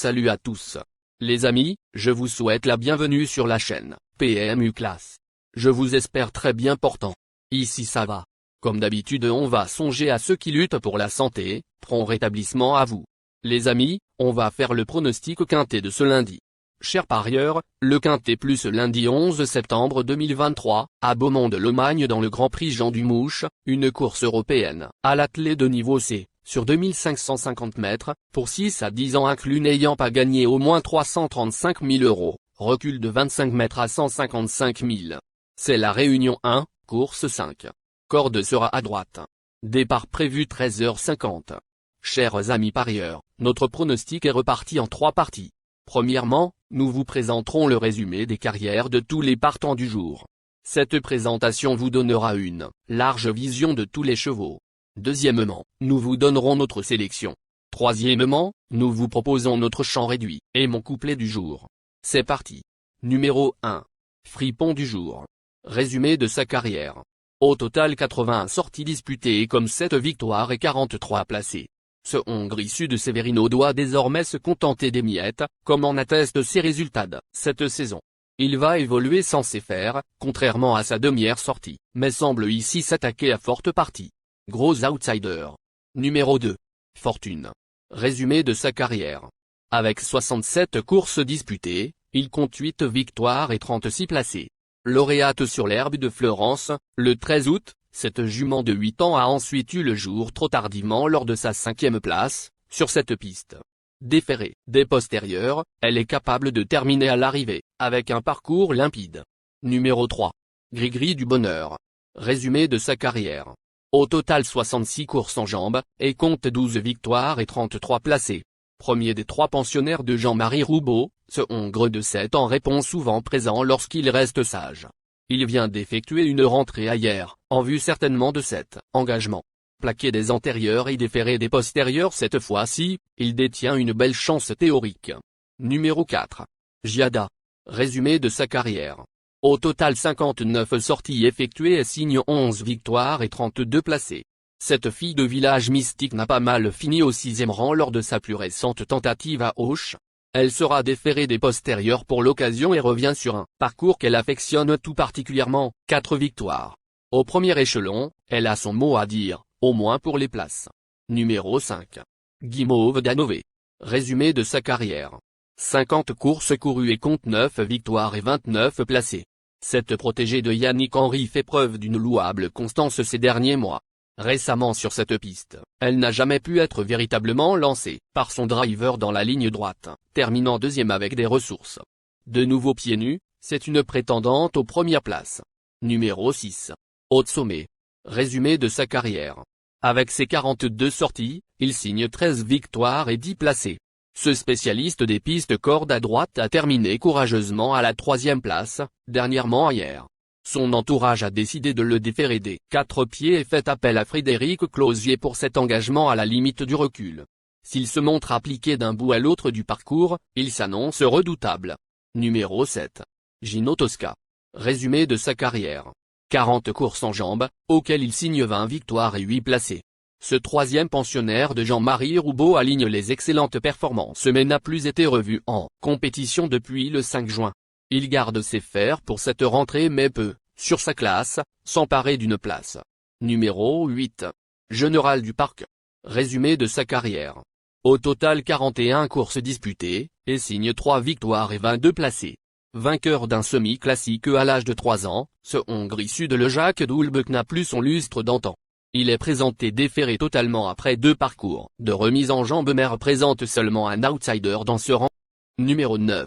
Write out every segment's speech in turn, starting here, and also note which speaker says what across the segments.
Speaker 1: Salut à tous. Les amis, je vous souhaite la bienvenue sur la chaîne PMU Classe. Je vous espère très bien portant. Ici ça va. Comme d'habitude on va songer à ceux qui luttent pour la santé, prompt rétablissement à vous. Les amis, on va faire le pronostic quintet de ce lundi. Chers parieurs, le quintet plus lundi 11 septembre 2023, à Beaumont-de-Lomagne dans le Grand Prix Jean Dumouche, une course européenne, à l'attelé de niveau C, sur 2550 mètres, pour 6 à 10 ans inclus n'ayant pas gagné au moins 335 000 €, recul de 25 mètres à 155 000. C'est la Réunion 1, course 5. Corde sera à droite. Départ prévu 13h50. Chers amis parieurs, notre pronostic est reparti en 3 parties. Premièrement, nous vous présenterons le résumé des carrières de tous les partants du jour. Cette présentation vous donnera une large vision de tous les chevaux. Deuxièmement, nous vous donnerons notre sélection. Troisièmement, nous vous proposons notre champ réduit, et mon couplet du jour. C'est parti. Numéro 1. Fripon du jour. Résumé de sa carrière. Au total 81 sorties disputées et comme 7 victoires et 43 placés. Ce Hongre issu de Severino doit désormais se contenter des miettes, comme en attestent ses résultats de cette saison. Il va évoluer censé faire, contrairement à sa demi-heure sortie, mais semble ici s'attaquer à forte partie. Gros outsider. Numéro 2. Fortune. Résumé de sa carrière. Avec 67 courses disputées, il compte 8 victoires et 36 placés. Lauréate sur l'herbe de Florence, le 13 août, cette jument de 8 ans a ensuite eu le jour trop tardivement lors de sa 5e place, sur cette piste. Déférée des postérieurs, elle est capable de terminer à l'arrivée, avec un parcours limpide. Numéro 3. Grigri du Bonheur. Résumé de sa carrière. Au total 66 courses en jambes, et compte 12 victoires et 33 placés. Premier des 3 pensionnaires de Jean-Marie Roubaud, ce Hongre de 7 ans répond souvent présent lorsqu'il reste sage. Il vient d'effectuer une rentrée hier, en vue certainement de cet engagement. Plaqué des antérieurs et déféré des postérieurs cette fois-ci, il détient une belle chance théorique. Numéro 4. Giada. Résumé de sa carrière. Au total 59 sorties effectuées et signe 11 victoires et 32 placés. Cette fille de village mystique n'a pas mal fini au 6e rang lors de sa plus récente tentative à Auch. Elle sera déférée des postérieurs pour l'occasion et revient sur un parcours qu'elle affectionne tout particulièrement, 4 victoires. Au premier échelon, elle a son mot à dire, au moins pour les places. Numéro 5. Guimauve d'Hannover. Résumé de sa carrière. 50 courses courues et compte 9 victoires et 29 placés. Cette protégée de Yannick Henry fait preuve d'une louable constance ces derniers mois. Récemment sur cette piste, elle n'a jamais pu être véritablement lancée par son driver dans la ligne droite, terminant 2e avec des ressources. De nouveau pieds nus, c'est une prétendante aux premières places. Numéro 6. Haute-Sommet. Résumé de sa carrière. Avec ses 42 sorties, il signe 13 victoires et 10 placés. Ce spécialiste des pistes corde à droite a terminé courageusement à la 3e place, dernièrement hier. Son entourage a décidé de le déférer des 4 pieds et fait appel à Frédéric Closier pour cet engagement à la limite du recul. S'il se montre appliqué d'un bout à l'autre du parcours, il s'annonce redoutable. Numéro 7. Gino Tosca. Résumé de sa carrière. 40 courses en jambes, auxquelles il signe 20 victoires et 8 placés. Ce 3e pensionnaire de Jean-Marie Roubaud aligne les excellentes performances mais n'a plus été revu en compétition depuis le 5 juin. Il garde ses fers pour cette rentrée mais peut, sur sa classe, s'emparer d'une place. Numéro 8. Général du Parc. Résumé de sa carrière. Au total 41 courses disputées, et signe 3 victoires et 22 placés. Vainqueur d'un semi-classique à l'âge de 3 ans, ce Hongre issu de Le Jacques d'Oulbeck n'a plus son lustre d'antan. Il est présenté déféré totalement après 2 parcours de remise en jambes mais représente seulement un outsider dans ce rang. Numéro 9.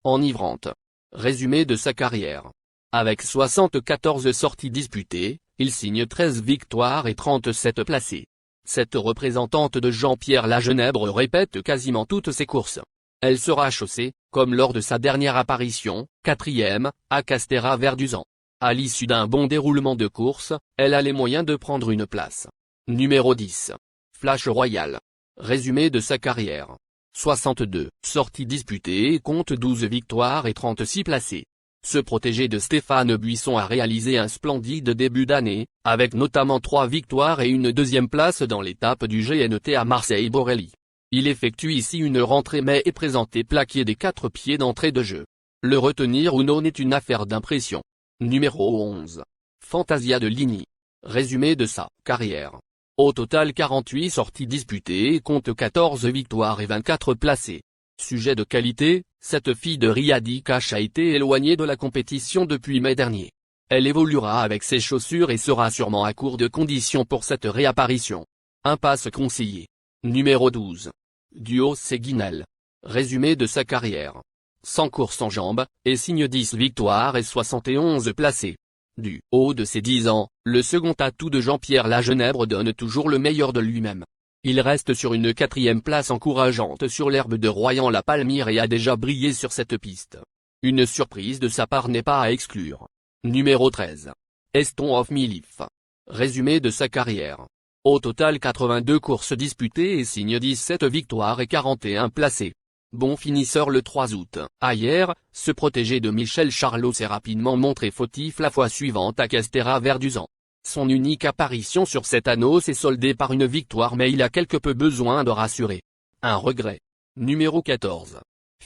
Speaker 1: Enivrante. Résumé de sa carrière. Avec 74 sorties disputées, il signe 13 victoires et 37 placés. Cette représentante de Jean-Pierre Lagenebre répète quasiment toutes ses courses. Elle sera chaussée, comme lors de sa dernière apparition, 4e, à Castéra-Verduzan. À l'issue d'un bon déroulement de course, elle a les moyens de prendre une place. Numéro 10. Flash Royal. Résumé de sa carrière. 62 sorties disputées et compte 12 victoires et 36 placés. Ce protégé de Stéphane Buisson a réalisé un splendide début d'année, avec notamment 3 victoires et une 2e place dans l'étape du GNT à Marseille-Borelli. Il effectue ici une rentrée mais est présenté plaqué des 4 pieds d'entrée de jeu. Le retenir ou non est une affaire d'impression. Numéro 11. Fantasia de Ligny. Résumé de sa carrière. Au total 48 sorties disputées et compte 14 victoires et 24 placés. Sujet de qualité, cette fille de Riyadi Cash a été éloignée de la compétition depuis mai dernier. Elle évoluera avec ses chaussures et sera sûrement à court de conditions pour cette réapparition. Impasse conseillé. Numéro 12. Duo Séguinal. Résumé de sa carrière. 100 courses en jambes, et signe 10 victoires et 71 placés. Du haut de ses 10 ans, le second atout de Jean-Pierre Lagenèbre donne toujours le meilleur de lui-même. Il reste sur une 4e place encourageante sur l'herbe de Royan-la-Palmyre et a déjà brillé sur cette piste. Une surprise de sa part n'est pas à exclure. Numéro 13. Eston of Milif. Résumé de sa carrière. Au total 82 courses disputées et signe 17 victoires et 41 placés. Bon finisseur le 3 août. Hier, ce protégé de Michel Charlot s'est rapidement montré fautif la fois suivante à Castéra-Verduzan. Son unique apparition sur cet anneau s'est soldée par une victoire mais il a quelque peu besoin de rassurer. Un regret. Numéro 14.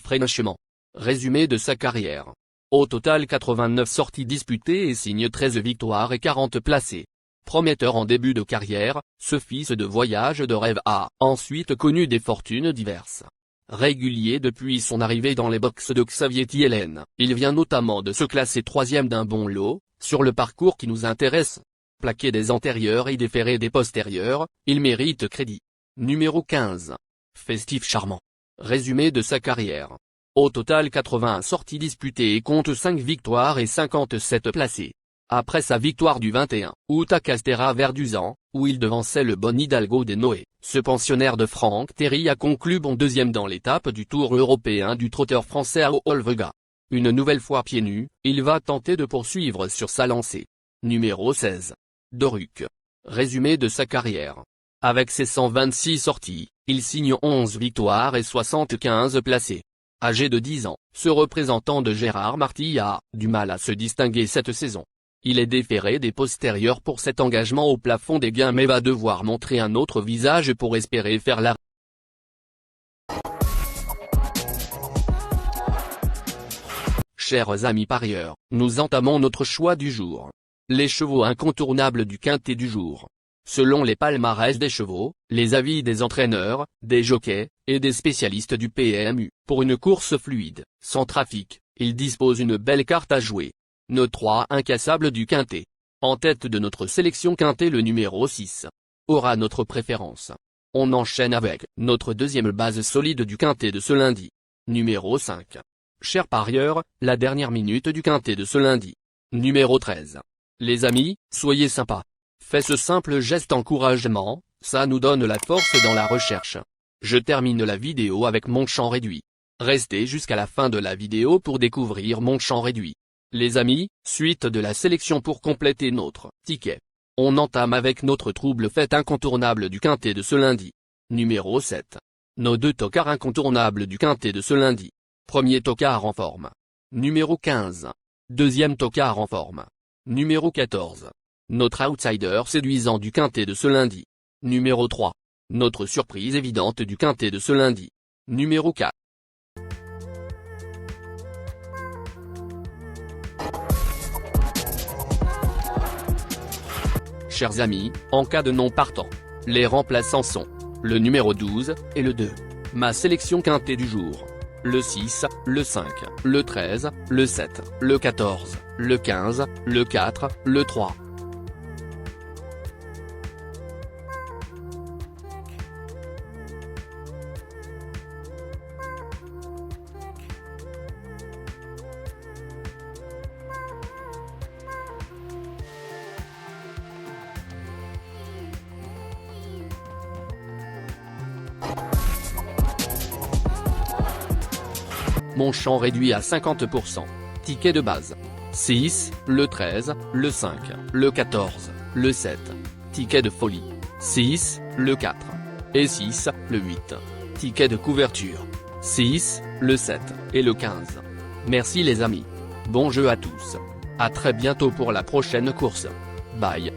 Speaker 1: Franchement. Résumé de sa carrière. Au total 89 sorties disputées et signe 13 victoires et 40 placés. Prometteur en début de carrière, ce fils de voyage de rêve a ensuite connu des fortunes diverses. Régulier depuis son arrivée dans les box de Xavier Thielen, il vient notamment de se classer 3e d'un bon lot, sur le parcours qui nous intéresse. Plaqué des antérieurs et déféré des postérieurs, il mérite crédit. Numéro 15. Festif charmant. Résumé de sa carrière. Au total 81 sorties disputées et compte 5 victoires et 57 placés. Après sa victoire du 21 août à Castéra-Verduzan, où il devançait le bon Hidalgo des Noé, ce pensionnaire de Franck Terry a conclu bon 2e dans l'étape du Tour européen du trotteur français à Olvega. Une nouvelle fois pieds nus, il va tenter de poursuivre sur sa lancée. Numéro 16. Doruc. Résumé de sa carrière. Avec ses 126 sorties, il signe 11 victoires et 75 placés. Âgé de 10 ans, ce représentant de Gérard Marty a du mal à se distinguer cette saison. Il est déféré des postérieurs pour cet engagement au plafond des gains mais va devoir montrer un autre visage pour espérer faire la. Chers amis parieurs, nous entamons notre choix du jour. Les chevaux incontournables du quintet du jour. Selon les palmarès des chevaux, les avis des entraîneurs, des jockeys, et des spécialistes du PMU, pour une course fluide, sans trafic, ils disposent une belle carte à jouer. Nos 3 incassables du quintet. En tête de notre sélection quintet le numéro 6. Aura notre préférence. On enchaîne avec notre deuxième base solide du quintet de ce lundi. Numéro 5. Chers parieurs, la dernière minute du quintet de ce lundi. Numéro 13. Les amis, soyez sympas. Faites ce simple geste encouragement, ça nous donne la force dans la recherche. Je termine la vidéo avec mon champ réduit. Restez jusqu'à la fin de la vidéo pour découvrir mon champ réduit. Les amis, suite de la sélection pour compléter notre ticket. On entame avec notre trouble fête incontournable du quintet de ce lundi. Numéro 7. Nos 2 tocards incontournables du quintet de ce lundi. Premier tocard en forme. Numéro 15. Deuxième tocard en forme. Numéro 14. Notre outsider séduisant du quintet de ce lundi. Numéro 3. Notre surprise évidente du quintet de ce lundi. Numéro 4. Chers amis, en cas de non partant, les remplaçants sont le numéro 12 et le 2. Ma sélection quintet du jour. Le 6, le 5, le 13, le 7, le 14, le 15, le 4, le 3. Mon champ réduit à 50%. Ticket de base. 6, le 13, le 5, le 14, le 7. Ticket de folie. 6, le 4. Et 6, le 8. Ticket de couverture. 6, le 7, et le 15. Merci les amis. Bon jeu à tous. À très bientôt pour la prochaine course. Bye.